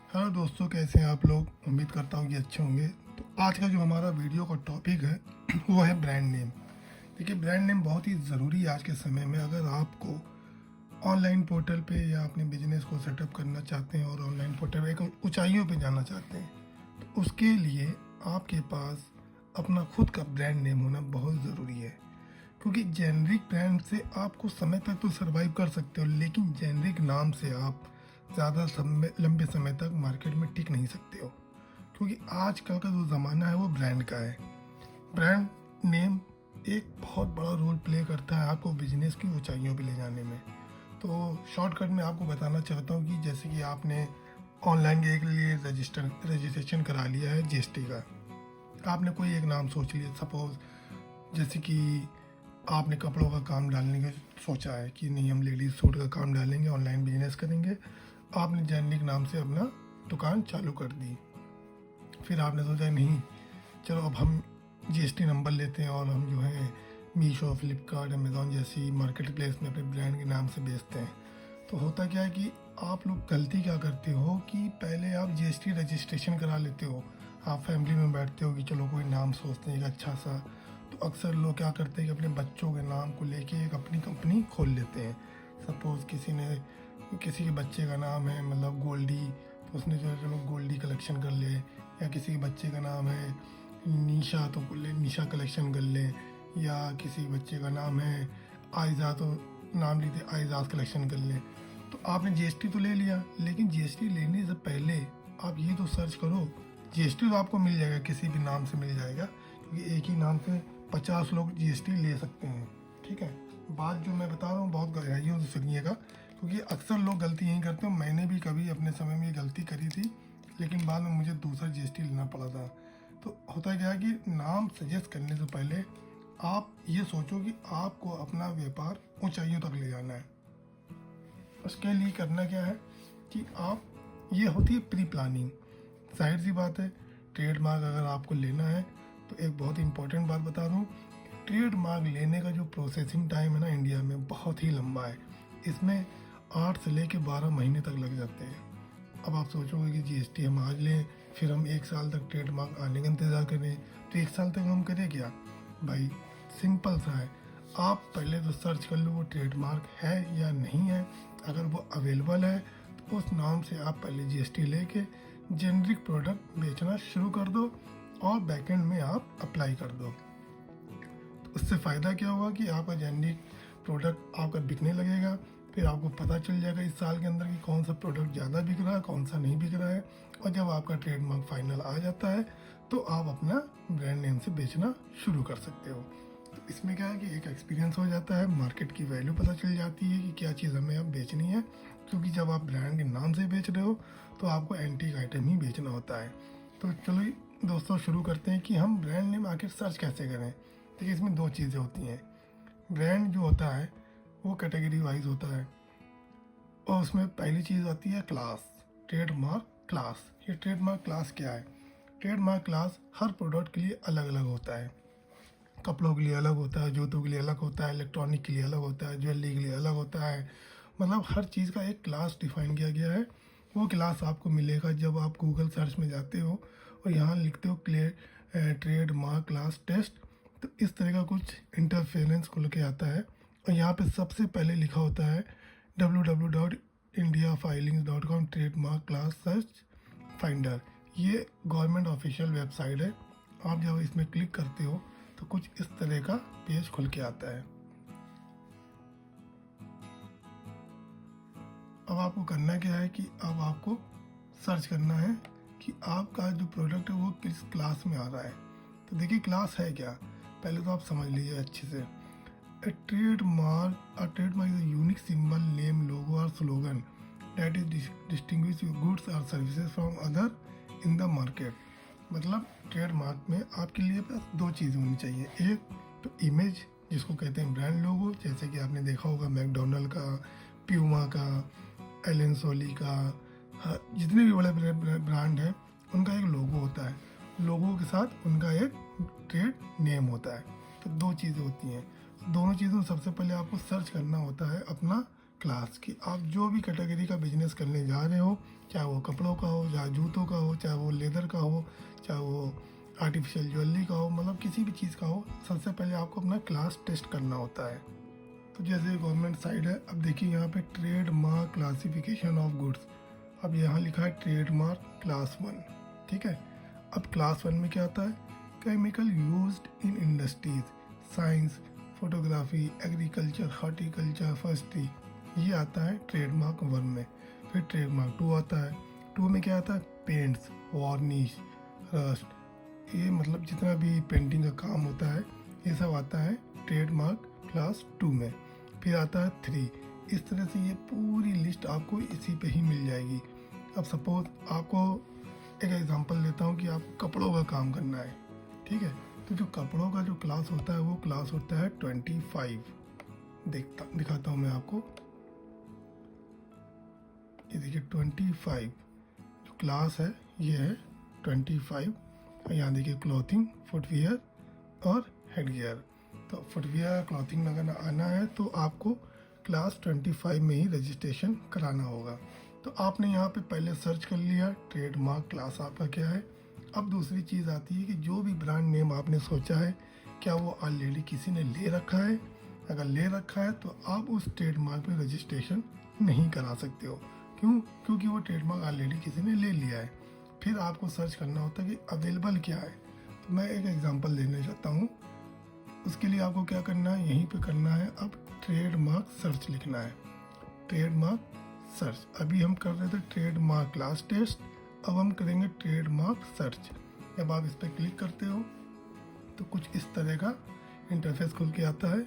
Hello दोस्तों, कैसे हैं आप लोग। उम्मीद करता हूँ कि अच्छे होंगे। तो आज का जो हमारा वीडियो का टॉपिक है वो है ब्रांड नेम। देखिए, ब्रांड नेम बहुत ही ज़रूरी है आज के समय में। अगर आपको ऑनलाइन पोर्टल पे या अपने बिजनेस को सेटअप करना चाहते हैं और ऑनलाइन पोर्टल पे एक ऊंचाइयों पे जाना चाहते हैं, तो उसके लिए आपके पास अपना खुद का ब्रांड नेम होना बहुत ज़रूरी है। क्योंकि जेनरिक ब्रांड से आप कुछ समय तक तो सर्वाइव कर सकते हो, लेकिन जेनरिक नाम से आप ज़्यादा समय लंबे समय तक मार्केट में टिक नहीं सकते हो। क्योंकि आजकल का जो ज़माना है वो ब्रांड का है। ब्रांड नेम एक बहुत बड़ा रोल प्ले करता है आपको बिजनेस की ऊंचाइयों पे ले जाने में। तो शॉर्टकट में आपको बताना चाहता हूँ कि जैसे कि आपने ऑनलाइन के लिए रजिस्ट्रेशन करा लिया है जीएसटी का। आपने कोई एक नाम सोच लिया, सपोज जैसे कि आपने कपड़ों का काम डालने का सोचा है कि नहीं, हम लेडीज सूट का काम डालेंगे, ऑनलाइन बिजनेस करेंगे। आपने जेनरिक नाम से अपना दुकान चालू कर दी। फिर आपने सोचा नहीं, चलो अब हम जीएसटी नंबर लेते हैं और हम जो है मीशो, फ्लिपकार्ट, अमेज़ॉन जैसी मार्केट प्लेस में अपने ब्रांड के नाम से बेचते हैं। तो होता क्या है कि आप लोग गलती क्या करते हो कि पहले आप जीएसटी रजिस्ट्रेशन करा लेते हो। आप फैमिली में बैठते हो कि चलो कोई नाम सोचते हैं एक अच्छा सा। तो अक्सर लोग क्या करते हैं कि अपने बच्चों के नाम को लेके एक अपनी कंपनी खोल लेते हैं। सपोज़ किसी के बच्चे का नाम है मतलब गोल्डी, तो उसने जो है चलो गोल्डी कलेक्शन कर ले। या किसी के बच्चे का नाम है निशा, तो बोले निशा कलेक्शन कर ले। या किसी बच्चे का नाम है आयजा, तो नाम लिखते आयजाज कलेक्शन कर ले। तो आपने जीएसटी तो ले लिया, लेकिन जीएसटी लेने से पहले आप ये तो सर्च करो। जीएसटी तो आपको मिल जाएगा, किसी भी नाम से मिल जाएगा, क्योंकि एक ही नाम से 50 लोग जीएसटी ले सकते हैं। ठीक है, बात जो मैं बता रहा हूँ बहुत गहराइयों से सुनिएगा, क्योंकि अक्सर लोग गलती यही करते हैं। मैंने भी कभी अपने समय में ये गलती करी थी, लेकिन बाद में मुझे दूसरा जीएसटी लेना पड़ा था। तो होता क्या है कि नाम सजेस्ट करने से पहले आप ये सोचो कि आपको अपना व्यापार ऊंचाइयों तक ले जाना है। उसके लिए करना क्या है कि आप, ये होती है प्री प्लानिंग। जाहिर सी बात है, ट्रेडमार्क अगर आपको लेना है तो एक बहुत इंपॉर्टेंट बात बता दूं, ट्रेडमार्क लेने का जो प्रोसेसिंग टाइम है ना इंडिया में बहुत ही लंबा है। इसमें 8 से लेके 12 महीने तक लग जाते हैं। अब आप सोचोगे कि जीएसटी हम आज लें, फिर हम 1 साल तक ट्रेडमार्क आने का इंतज़ार करें, तो 1 साल तक हम करें क्या भाई। सिंपल सा है, आप पहले तो सर्च कर लो वो ट्रेडमार्क है या नहीं है। अगर वो अवेलेबल है तो उस नाम से आप पहले जीएसटी लेके जेनरिक प्रोडक्ट बेचना शुरू कर दो और बैकएंड में आप अप्लाई कर दो। तो उससे फ़ायदा क्या होगा कि आपका जेनरिक प्रोडक्ट आपका बिकने लगेगा। फिर आपको पता चल जाएगा इस साल के अंदर कि कौन सा प्रोडक्ट ज़्यादा बिक रहा है, कौन सा नहीं बिक रहा है। और जब आपका ट्रेडमार्क फाइनल आ जाता है तो आप अपना ब्रांड नेम से बेचना शुरू कर सकते हो। तो इसमें क्या है कि एक एक्सपीरियंस हो जाता है, मार्केट की वैल्यू पता चल जाती है कि क्या चीज़ हमें अब बेचनी है। क्योंकि जब आप ब्रांड के नाम से बेच रहे हो तो आपको एंटीक आइटम ही बेचना होता है। तो चलो दोस्तों, शुरू करते हैं कि हम ब्रांड नेम आखिर सर्च कैसे करें। देखिए, इसमें 2 चीज़ें होती हैं। ब्रांड जो होता है वो कैटेगरी वाइज होता है, और उसमें पहली चीज़ आती है क्लास, ट्रेडमार्क क्लास। ये ट्रेडमार्क क्लास क्या है? ट्रेडमार्क क्लास हर प्रोडक्ट के लिए अलग अलग होता है। कपड़ों के लिए अलग होता है, जूतों के लिए अलग होता है, इलेक्ट्रॉनिक के लिए अलग होता है, ज्वेलरी के लिए अलग होता है। मतलब हर चीज़ का एक क्लास डिफाइन किया गया है। वो क्लास आपको मिलेगा जब आप गूगल सर्च में जाते हो और यहाँ लिखते हो ट्रेडमार्क क्लास टेस्ट। तो इस तरह का कुछ इंटरफेरेंस खुल के आता है, और यहाँ पे सबसे पहले लिखा होता है www.indiafilings.com trademark class search finder. ये गवर्नमेंट ऑफिशियल वेबसाइट है। आप जब इसमें क्लिक करते हो तो कुछ इस तरह का पेज खुल के आता है। अब आपको करना क्या है कि अब आपको सर्च करना है कि आपका जो प्रोडक्ट है वो किस क्लास में आ रहा है। तो देखिए, क्लास है क्या, पहले तो आप समझ लीजिए अच्छे से। A trademark is a unique symbol, name, logo or slogan that is distinguish your goods or services from other in the market। मतलब ट्रेडमार्क में आपके लिए बस 2 चीज़ें होनी चाहिए। एक तो इमेज, जिसको कहते हैं ब्रांड लोगो, जैसे कि आपने देखा होगा मैकडोनल्ड का, प्यूमा का, एलन सोली का, जितने भी बड़े ब्रांड हैं उनका एक लोगो होता है। लोगो के साथ उनका एक ट्रेड नेम होता है। तो 2 चीज़ें होती हैं। दोनों चीज़ों में सबसे पहले आपको सर्च करना होता है अपना क्लास की। आप जो भी कैटेगरी का बिजनेस करने जा रहे हो, चाहे वो कपड़ों का हो, चाहे जूतों का हो, चाहे वो लेदर का हो, चाहे वो आर्टिफिशियल ज्वेलरी का हो, मतलब किसी भी चीज़ का हो, सबसे पहले आपको अपना क्लास टेस्ट करना होता है। तो जैसे गवर्नमेंट साइड है, अब देखिए यहाँ पे trade mark classification of goods, अब यहाँ लिखा है ट्रेड मार्क क्लास 1, ठीक है। अब क्लास 1 में क्या आता है, chemical used in industries, science, photography, agriculture, horticulture, forestry, ये आता है ट्रेडमार्क 1 में। फिर ट्रेडमार्क 2 आता है, 2 में क्या आता है, पेंट्स, वार्निश, रस्ट, ये मतलब जितना भी पेंटिंग का काम होता है ये सब आता है ट्रेडमार्क क्लास 2 में। फिर आता है 3, इस तरह से ये पूरी लिस्ट आपको इसी पे ही मिल जाएगी। अब सपोज आपको एक एग्जांपल देता हूँ कि आपको कपड़ों का काम करना है, ठीक है। तो जो कपड़ों का जो क्लास होता है वो क्लास होता है 25। दिखाता हूँ मैं आपको, ये देखिए 25 जो क्लास है ये है 25। यहाँ देखिए क्लॉथिंग, फुटवियर और हेडगियर। तो फुटवियर क्लॉथिंग में अगर आना है तो आपको क्लास 25 में ही रजिस्ट्रेशन कराना होगा। तो आपने यहाँ पे पहले सर्च कर लिया ट्रेडमार्क क्लास आपका क्या है। अब दूसरी चीज़ आती है कि जो भी ब्रांड नेम आपने सोचा है क्या वो ऑलरेडी किसी ने ले रखा है। अगर ले रखा है तो आप उस ट्रेडमार्क पे रजिस्ट्रेशन नहीं करा सकते हो। क्यों? क्योंकि वो ट्रेडमार्क ऑलरेडी किसी ने ले लिया है। फिर आपको सर्च करना होता है कि अवेलेबल क्या है। तो मैं एक एग्जांपल देना चाहता हूँ। उसके लिए आपको क्या करना है, यहीं पे करना है, अब ट्रेडमार्क सर्च लिखना है। ट्रेडमार्क सर्च, अभी हम कर रहे थे ट्रेडमार्क क्लास टेस्ट, अब हम करेंगे ट्रेडमार्क सर्च। जब आप इस पर क्लिक करते हो तो कुछ इस तरह का इंटरफेस खुल के आता है।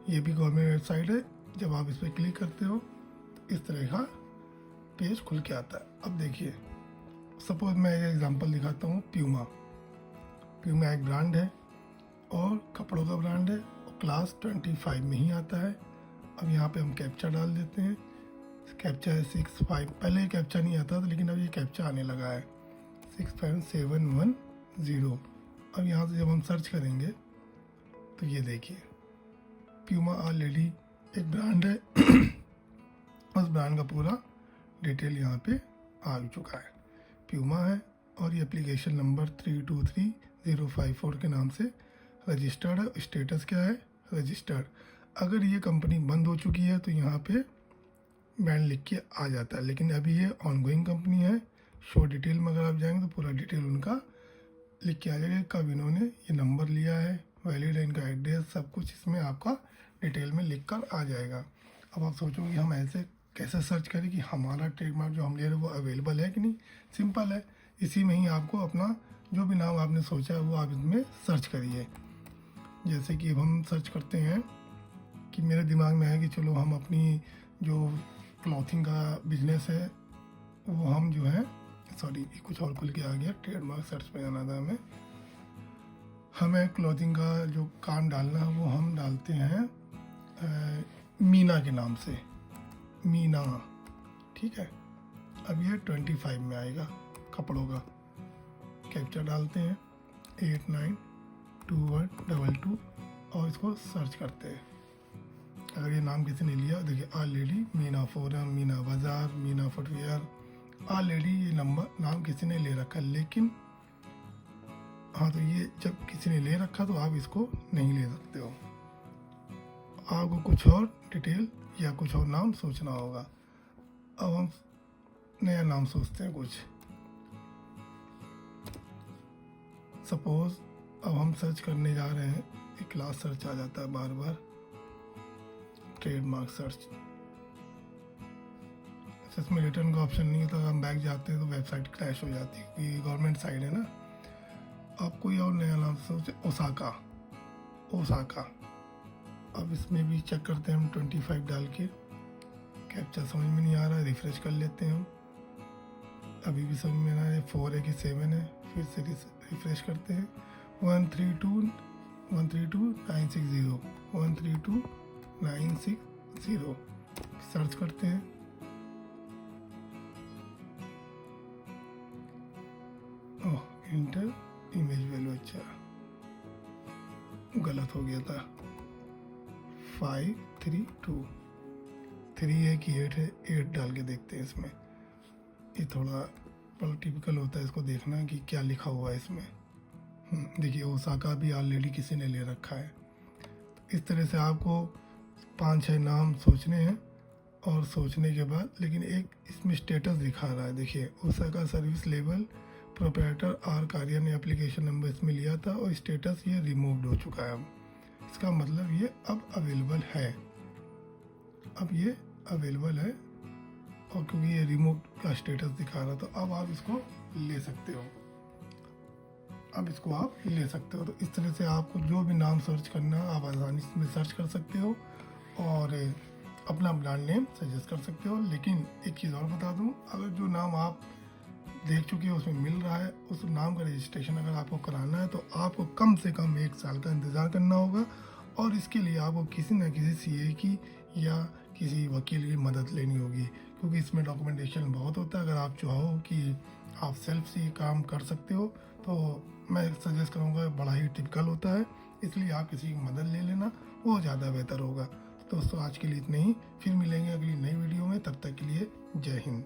ये भी गवर्नमेंट वेबसाइट है। जब आप इस पर क्लिक करते हो तो इस तरह का पेज खुल के आता है। अब देखिए सपोज मैं एक एग्जांपल दिखाता हूँ। प्यूमा एक ब्रांड है और कपड़ों का ब्रांड है और क्लास 25 में ही आता है। अब यहाँ पे हम कैप्चा डाल देते हैं। कैप्चा है 65, पहले कैप्चा नहीं आता था लेकिन अब ये कैप्चा आने लगा है 65710। अब यहाँ से जब हम सर्च करेंगे तो ये देखिए प्यूमा ऑलरेडी एक ब्रांड है। उस ब्रांड का पूरा डिटेल यहाँ पे आ चुका है। प्यूमा है और ये एप्लीकेशन नंबर 323054 के नाम से रजिस्टर्ड है। स्टेटस क्या है, रजिस्टर्ड। अगर ये कंपनी बंद हो चुकी है तो यहाँ पे बैन लिख के आ जाता है, लेकिन अभी ये ऑनगोइंग कंपनी है। शो डिटेल में अगर आप जाएंगे तो पूरा डिटेल उनका लिख के आ जाएगा, कब इन्होंने ये नंबर लिया है, वैलिड है इनका एड्रेस, सब कुछ इसमें आपका डिटेल में लिख कर आ जाएगा। अब आप सोचोगे हम ऐसे कैसे सर्च करें कि हमारा ट्रेडमार्क जो हम ले रहे हैं वो अवेलेबल है कि नहीं। सिंपल है, इसी में ही आपको अपना जो भी नाम आपने सोचा है वो आप इसमें सर्च करिए। जैसे कि अब हम सर्च करते हैं कि मेरे दिमाग में है कि चलो हम अपनी जो क्लॉथिंग का बिजनेस है वो हम जो है, सॉरी कुछ और खुल के आ गया, ट्रेडमार्क सर्च पे जाना था हमें क्लॉथिंग का जो काम डालना है वो हम डालते हैं मीना के नाम से, मीना, ठीक है। अब ये 25 में आएगा कपड़ों का। कैप्चा डालते हैं 892122 और इसको सर्च करते हैं। अगर ये नाम किसी ने लिया देखिए ऑलरेडी मीना फोरम, मीना बाज़ार, मीना फुटवियर, ऑलरेडी ये नाम किसी ने ले रखा। लेकिन हाँ, तो ये जब किसी ने ले रखा तो आप इसको नहीं ले सकते हो। आपको कुछ और डिटेल या कुछ और नाम सोचना होगा। अब हम नया नाम सोचते हैं कुछ। सपोज अब हम सर्च करने जा रहे हैं, एक क्लास सर्च आ जाता है बार बार, ट्रेडमार्क सर्च। इसमें रिटर्न का ऑप्शन नहीं होता। अगर हम बैक जाते हैं तो वेबसाइट क्रैश हो जाती है क्योंकि गवर्नमेंट साइड है ना। आप कोई और नया नाम सोचे, ओसाका। अब इसमें भी चेक करते हैं हम 25 डाल के। कैप्चा समझ में नहीं आ रहा है, रिफ्रेश कर लेते हैं हम। अभी भी समझ में आ रहा है 4 है कि 7 है। फिर से रिफ्रेश करते हैं 132960 132960 सर्च करते हैं। ओह, इंटर इमेज वैल्यू, अच्छा गलत हो गया था। 532 3 है कि 8 है, 8 डाल के देखते हैं इसमें। ये थोड़ा बड़ा टिपिकल होता है इसको देखना कि क्या लिखा हुआ है इसमें। देखिए ओसाका भी ऑलरेडी किसी ने ले रखा है। तो इस तरह से आपको 5-6 नाम सोचने हैं, और सोचने के बाद लेकिन एक इसमें स्टेटस दिखा रहा है। देखिए ओसाका सर्विस लेवल प्रोप्राइटर आर कार्या ने एप्लीकेशन नंबर इसमें लिया था और स्टेटस ये रिमूव्ड हो चुका है। अब इसका मतलब ये अब अवेलेबल है, अब ये अवेलेबल है, और क्योंकि ये रिमूव का स्टेटस दिखा रहा था अब आप इसको ले सकते हो। अब इसको आप ले सकते हो। तो इस तरह से आपको जो भी नाम सर्च करना है आप आसानी से सर्च कर सकते हो और अपना ब्रांड नेम सजेस्ट कर सकते हो। लेकिन एक चीज़ और बता दूं, अगर जो नाम आप देख चुके हो उसमें मिल रहा है, उस नाम का रजिस्ट्रेशन अगर आपको कराना है तो आपको कम से कम 1 साल का इंतज़ार करना होगा, और इसके लिए आपको किसी न किसी सीए की या किसी वकील की मदद लेनी होगी, क्योंकि इसमें डॉक्यूमेंटेशन बहुत होता है। अगर आप चाहो कि आप सेल्फ से ये काम कर सकते हो तो मैं सजेस्ट करूँगा, बड़ा ही टिपिकल होता है, इसलिए आप किसी की मदद ले लेना, वो ज़्यादा बेहतर होगा। तो दोस्तों आज के लिए इतना ही, फिर मिलेंगे अगली नई वीडियो में, तब तक के लिए जय हिंद।